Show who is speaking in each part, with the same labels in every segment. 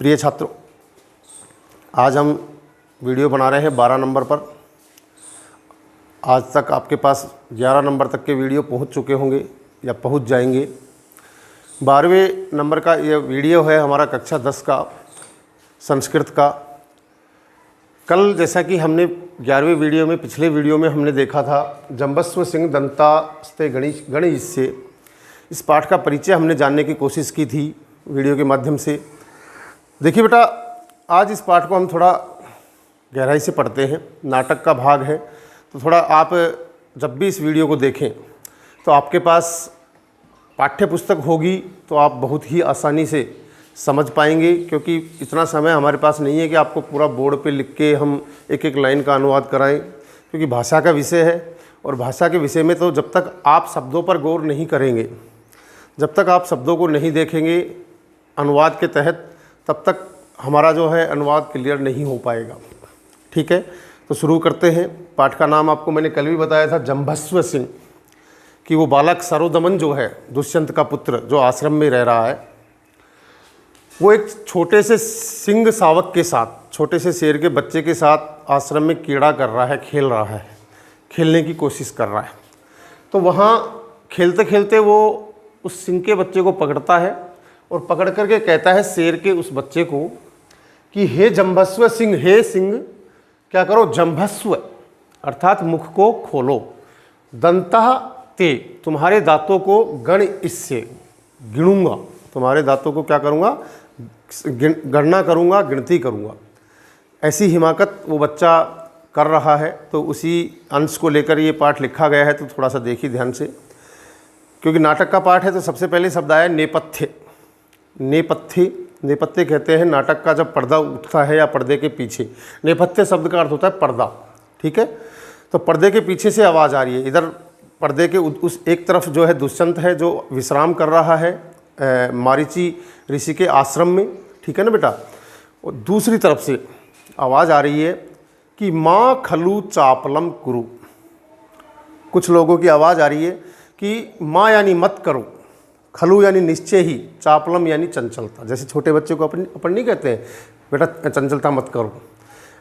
Speaker 1: प्रिय छात्रों, आज हम वीडियो बना रहे हैं 12 नंबर पर। आज तक आपके पास 11 नंबर तक के वीडियो पहुंच चुके होंगे या पहुंच जाएंगे। 12वें नंबर का यह वीडियो है हमारा कक्षा 10 का संस्कृत का। कल जैसा कि हमने 11वें वीडियो में, पिछले वीडियो में हमने देखा था जंबस्व सिंह दंतास्ते गणित से इस पाठ का परिचय हमने जानने की कोशिश की थी वीडियो के माध्यम से। देखिए बेटा, आज इस पाठ को हम थोड़ा गहराई से पढ़ते हैं। नाटक का भाग है, तो थोड़ा आप जब भी इस वीडियो को देखें तो आपके पास पाठ्य पुस्तक होगी तो आप बहुत ही आसानी से समझ पाएंगे, क्योंकि इतना समय हमारे पास नहीं है कि आपको पूरा बोर्ड पे लिख के हम एक एक लाइन का अनुवाद कराएं, क्योंकि भाषा का विषय है। और भाषा के विषय में तो जब तक आप शब्दों पर गौर नहीं करेंगे, जब तक आप शब्दों को नहीं देखेंगे अनुवाद के तहत, तब तक हमारा जो है अनुवाद क्लियर नहीं हो पाएगा। ठीक है, तो शुरू करते हैं। पाठ का नाम आपको मैंने कल भी बताया था, जंबस्व सिंह, कि वो बालक सरोदमन जो है दुष्यंत का पुत्र जो आश्रम में रह रहा है, वो एक छोटे से सिंह शावक के साथ, छोटे से शेर के बच्चे के साथ आश्रम में कीड़ा कर रहा है, खेल रहा है, खेलने की कोशिश कर रहा है। तो वहाँ खेलते खेलते वो उस सिंह के बच्चे को पकड़ता है और पकड़ करके कहता है शेर के उस बच्चे को कि हे जंबस्व सिंह, हे सिंह क्या करो, जंभस्व अर्थात मुख को खोलो, दंतः ते तुम्हारे दांतों को गण इससे गिनूंगा, तुम्हारे दांतों को क्या करूँगा, गणना करूँगा, गिनती करूँगा। ऐसी हिमाकत वो बच्चा कर रहा है। तो उसी अंश को लेकर ये पाठ लिखा गया है, तो थोड़ा सा देखिए ध्यान से, क्योंकि नाटक का पाठ है। तो सबसे पहले शब्द आया नेपथ्य। नेपथ्य, नेपथ्य कहते हैं नाटक का जब पर्दा उठता है या पर्दे के पीछे। नेपथ्य शब्द का अर्थ होता है पर्दा। ठीक है, तो पर्दे के पीछे से आवाज़ आ रही है। इधर पर्दे के उस एक तरफ जो है दुष्यंत है जो विश्राम कर रहा है मारीची ऋषि के आश्रम में। ठीक है ना बेटा, और दूसरी तरफ से आवाज़ आ रही है कि माँ खलु चापलम कुरु। कुछ लोगों की आवाज़ आ रही है कि माँ यानी मत करो, खलु यानी निश्चय ही, चापलम यानी चंचलता। जैसे छोटे बच्चे को अपन नहीं कहते हैं बेटा चंचलता मत करो,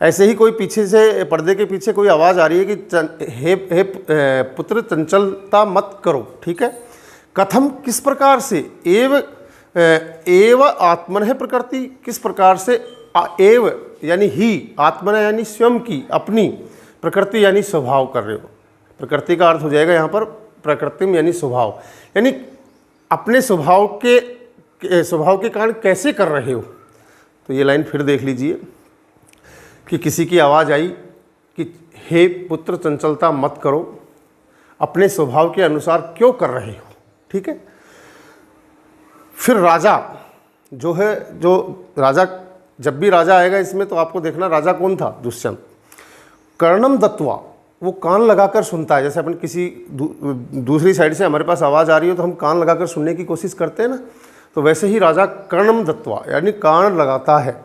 Speaker 1: ऐसे ही कोई पीछे से, पर्दे के पीछे कोई आवाज़ आ रही है कि हे पुत्र चंचलता मत करो। ठीक है, कथम किस प्रकार से, एव आत्मन है प्रकृति, किस प्रकार से, एव यानी ही, आत्मन यानी स्वयं की, अपनी, प्रकृति यानी स्वभाव कर रहे हो। प्रकृति का अर्थ हो जाएगा यहाँ पर प्रकृतिम यानी स्वभाव, यानी अपने स्वभाव के कारण कैसे कर रहे हो। तो ये लाइन फिर देख लीजिए कि किसी की आवाज़ आई कि हे पुत्र चंचलता मत करो, अपने स्वभाव के अनुसार क्यों कर रहे हो। ठीक है, फिर राजा जो है, जो राजा, जब भी राजा आएगा इसमें तो आपको देखना राजा कौन था, दुष्यंत। कर्णम दत्वा, वो कान लगाकर सुनता है। जैसे अपन किसी दूसरी साइड से हमारे पास आवाज़ आ रही हो तो हम कान लगाकर सुनने की कोशिश करते हैं ना, तो वैसे ही राजा कर्णम दत्वा यानी कान लगाता है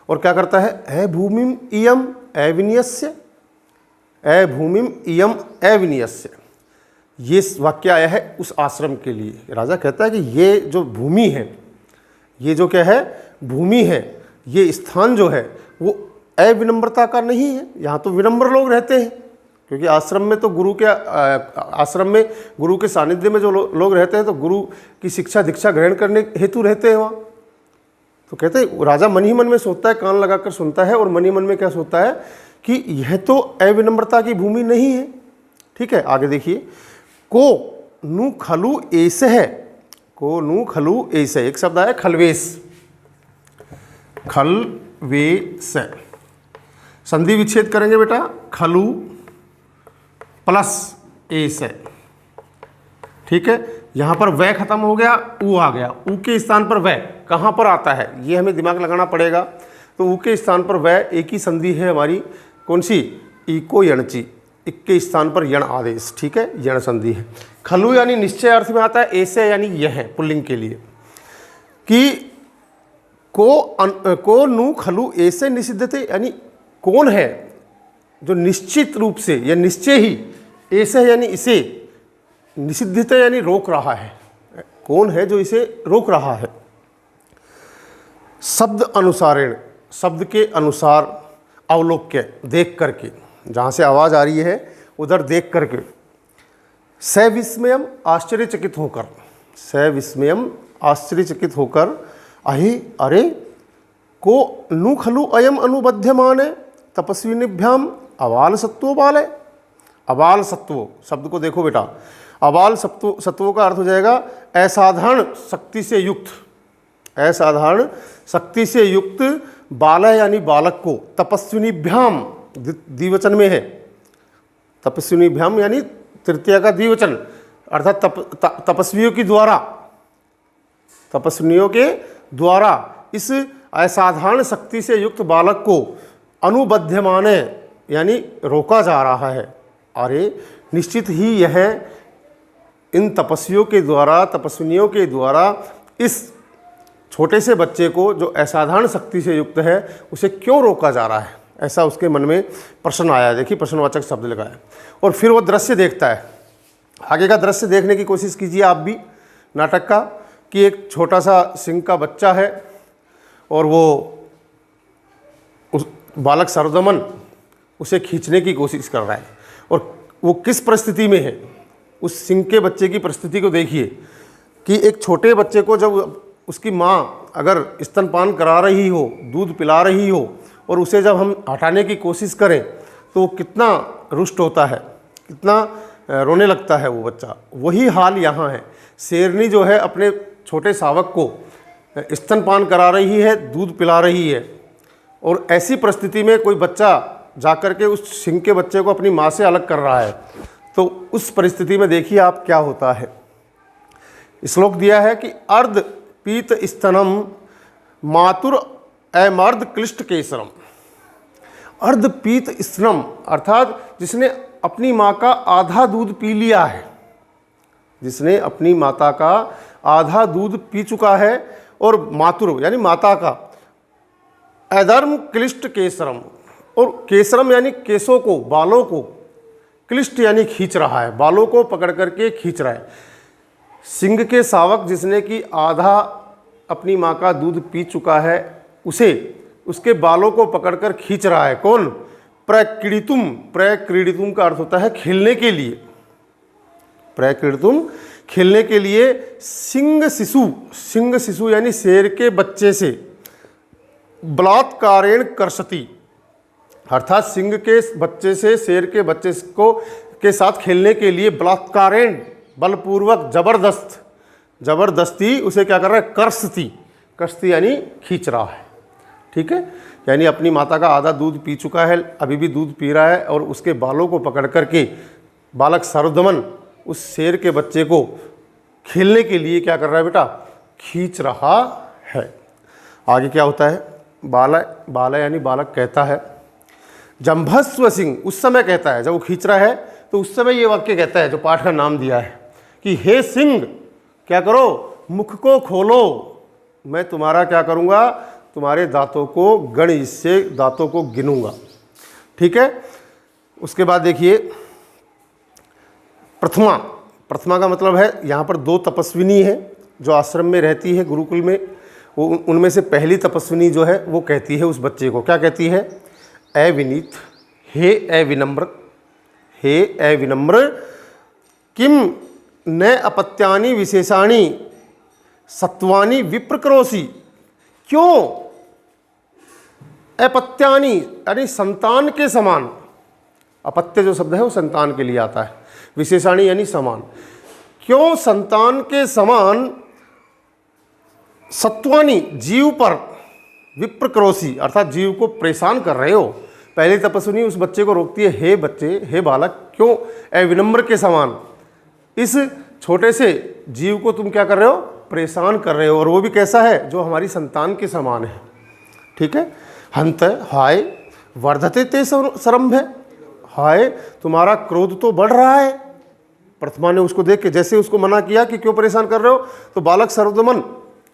Speaker 1: और क्या करता है, ए भूमिम इयम अविनियस्य, ए भूमिम इयम अविनियस्य। ये वाक्य आया है उस आश्रम के लिए। राजा कहता है कि ये जो भूमि है, ये जो क्या है, भूमि है, ये स्थान जो है वो अविनम्रता का नहीं है। यहाँ तो विनम्र लोग रहते हैं, क्योंकि आश्रम में तो आश्रम में गुरु के सानिध्य में जो लोग रहते हैं तो गुरु की शिक्षा दीक्षा ग्रहण करने हेतु रहते हैं वहाँ। तो कहते हैं राजा मन ही मन में सोचता है, कान लगाकर सुनता है और मन ही मन में क्या सोचता है कि यह तो अविनम्रता की भूमि नहीं है। ठीक है, आगे देखिए, को नु खलु ऐसे है, को नु खलु ऐसे, एक शब्द आया खलवेश, खलवेश, संधि विच्छेद करेंगे बेटा, खलु प्लस ऐसे। ठीक है, यहाँ पर वह खत्म हो गया, ऊ आ गया, ऊ के स्थान पर वह कहाँ पर आता है ये हमें दिमाग लगाना पड़ेगा। तो ऊ के स्थान पर वह, एक ही संधि है हमारी, कौन सी, इको यणची, इक के स्थान पर यण आदेश। ठीक है, यण संधि है। खलु यानी निश्चय अर्थ में आता है, ऐसे यानी यह है पुल्लिंग के लिए, कि को नु खलु ऐसे निषिद्धते, यानी कौन है जो निश्चित रूप से या निश्चय ही, ऐसे यानी इसे, निषिद्धते यानी रोक रहा है, कौन है जो इसे रोक रहा है। शब्द अनुसारेण, शब्द के अनुसार, अवलोक्य, देख करके, जहाँ से आवाज़ आ रही है उधर देख करके, सविस्मयम, आश्चर्यचकित होकर, सविस्मयम, आश्चर्यचकित होकर, अहि, अरे, को नु खलु अयम अनुबध्यमाने तपस्विनीभ्याम अबाल सत्वो बाले। अबाल सत्वो शब्द को देखो बेटा, अबाल सत्वों का अर्थ हो जाएगा असाधारण शक्ति से युक्त, असाधारण शक्ति से युक्त बाल यानी बालक को, तपस्विनीभ्याम द्विवचन में है, तपस्विनीभ्याम यानी तृतीया का द्विवचन, अर्थात तपस्वियों की द्वारा, तपस्विनियों के द्वारा इस असाधारण शक्ति से युक्त बालक को अनुबध्यमाने यानी रोका जा रहा है। अरे निश्चित ही यह इन तपस्वियों के द्वारा, तपस्विनियों के द्वारा इस छोटे से बच्चे को जो असाधारण शक्ति से युक्त है उसे क्यों रोका जा रहा है, ऐसा उसके मन में प्रश्न आया। देखिए प्रश्नवाचक शब्द लगा है। और फिर वो दृश्य देखता है। आगे का दृश्य देखने की कोशिश कीजिए आप भी नाटक का, कि एक छोटा सा सिंह का बच्चा है और वो उस बालक सर्वदमन उसे खींचने की कोशिश कर रहा है। और वो किस परिस्थिति में है, उस सिंह के बच्चे की परिस्थिति को देखिए कि एक छोटे बच्चे को जब उसकी माँ अगर स्तनपान करा रही हो, दूध पिला रही हो, और उसे जब हम हटाने की कोशिश करें तो वो कितना रुष्ट होता है, कितना रोने लगता है वो बच्चा। वही हाल यहाँ है। शेरनी जो है अपने छोटे शावक को स्तनपान करा रही है, दूध पिला रही है, और ऐसी परिस्थिति में कोई बच्चा जाकर के उस सिंह के बच्चे को अपनी माँ से अलग कर रहा है, तो उस परिस्थिति में देखिए आप क्या होता है। श्लोक दिया है कि अर्ध पीत स्तनम मातुर अमर्द क्लिष्ट केसरम। अर्ध पीत स्तनम अर्थात जिसने अपनी माँ का आधा दूध पी लिया है, जिसने अपनी माता का आधा दूध पी चुका है, और मातुर यानी माता का, अधर्म क्लिष्ट केसरम, और केसरम यानी केसों को, बालों को, क्लिष्ट यानी खींच रहा है, बालों को पकड़ करके खींच रहा है। सिंह के शावक जिसने कि आधा अपनी माँ का दूध पी चुका है, उसे उसके बालों को पकड़कर खींच रहा है। कौन? प्रक्रीडितुम। प्रक्रीडितुम का अर्थ होता है खेलने के लिए। प्रक्रीडितुम खेलने के लिए। सिंह शिशु, सिंह शिशु यानी शेर के बच्चे से बलात्कारेण कर्षति, अर्थात सिंह के बच्चे से शेर के बच्चे को के साथ खेलने के लिए बलात्कारेण, बलपूर्वक, जबरदस्ती उसे क्या कर रहा है? कर्षति। कर्षति यानी खींच रहा है। ठीक है, यानी अपनी माता का आधा दूध पी चुका है, अभी भी दूध पी रहा है, और उसके बालों को पकड़ करके बालक सर्वदमन उस शेर के बच्चे को खेलने के लिए क्या कर रहा है बेटा? खींच रहा है। आगे क्या होता है? बाला यानी बालक कहता है, जंभस्व सिंह, उस समय कहता है जब वो खींच रहा है तो उस समय ये वाक्य कहता है जो पाठ का नाम दिया है कि हे सिंह, क्या करो? मुख को खोलो, मैं तुम्हारा क्या करूँगा? तुम्हारे दांतों को गण से दांतों को गिनूंगा। ठीक है, उसके बाद देखिए प्रथमा। प्रथमा का मतलब है यहाँ पर दो तपस्विनी है जो आश्रम में रहती है, गुरुकुल में। वो उनमें से पहली तपस्विनी जो है वो कहती है उस बच्चे को, क्या कहती है? अविनीत, हे अविनम्र, हे अविनम्र, किम न अपत्यानि विशेषाणि सत्वानि विप्रकरोषि। क्यों? अपत्यानि यानी संतान के समान। अपत्य जो शब्द है वो संतान के लिए आता है, विशेषाणि यानी समान। क्यों संतान के समान सत्वानि जीव पर विप्रकरोषि अर्थात जीव को परेशान कर रहे हो। पहले तपस्विनी उस बच्चे को रोकती है, हे बच्चे, हे बालक, क्यों अविनम्र के समान इस छोटे से जीव को तुम क्या कर रहे हो? परेशान कर रहे हो, और वो भी कैसा है? जो हमारी संतान के समान है। ठीक है, हंत, हाय, वर्धते ते सरम्भ है, हाय तुम्हारा क्रोध तो बढ़ रहा है। प्रथमा ने उसको देख के जैसे उसको मना किया कि क्यों परेशान कर रहे हो, तो बालक सर्वदमन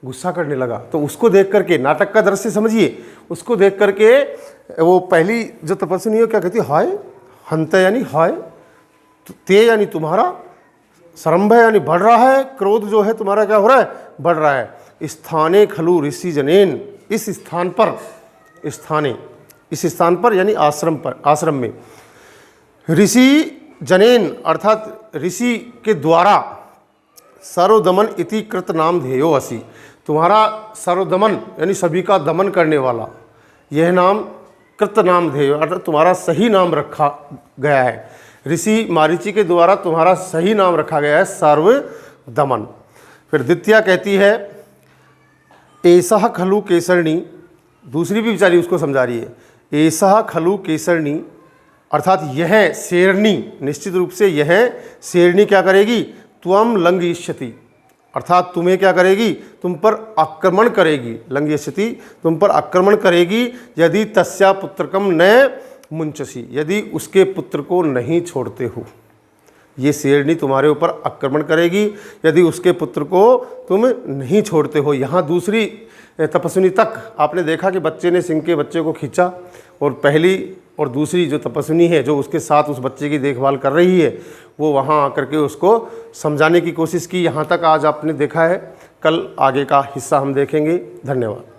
Speaker 1: गुस्सा करने लगा। तो उसको देख करके, नाटक का दृश्य समझिए, उसको देख करके वो पहली जो तपस्विनी है क्या कहती है? हाय, हंत यानी हाय, ते यानी तुम्हारा, सरम्भ यानी बढ़ रहा है, क्रोध जो है तुम्हारा क्या हो रहा है? बढ़ रहा है। स्थाने खलु ऋषि जनेन, इस स्थान पर यानी आश्रम में ऋषि जनेन अर्थात ऋषि के द्वारा सर्वदमन इति कृत नाम ध्येयो असि, तुम्हारा सर्वदमन यानी सभी का दमन करने वाला यह नाम कृत नाम ध्येयो अर्थात तुम्हारा सही नाम रखा गया है। ऋषि मारीची के द्वारा तुम्हारा सही नाम रखा गया है सर्वदमन। फिर द्वितीया कहती है एषः खलु केसरणी, दूसरी भी बेचारी उसको समझा रही है, एषः खलु केसरणी अर्थात यह शेरनी, निश्चित रूप से यह शेरनी क्या करेगी, त्वं लंघयिष्यति अर्थात तुम्हें क्या करेगी, तुम पर आक्रमण करेगी, लंघयिष्यति तुम पर आक्रमण करेगी, यदि तस्या पुत्रकम न मुंचसी, यदि उसके पुत्र को नहीं छोड़ते हो। ये शेरनी तुम्हारे ऊपर आक्रमण करेगी यदि उसके पुत्र को तुम नहीं छोड़ते हो। यहाँ दूसरी तपस्विनी तक आपने देखा कि बच्चे ने सिंह के बच्चे को खींचा, और पहली और दूसरी जो तपस्विनी है जो उसके साथ उस बच्चे की देखभाल कर रही है वो वहाँ आकर के उसको समझाने की कोशिश की। यहाँ तक आज आपने देखा है, कल आगे का हिस्सा हम देखेंगे। धन्यवाद।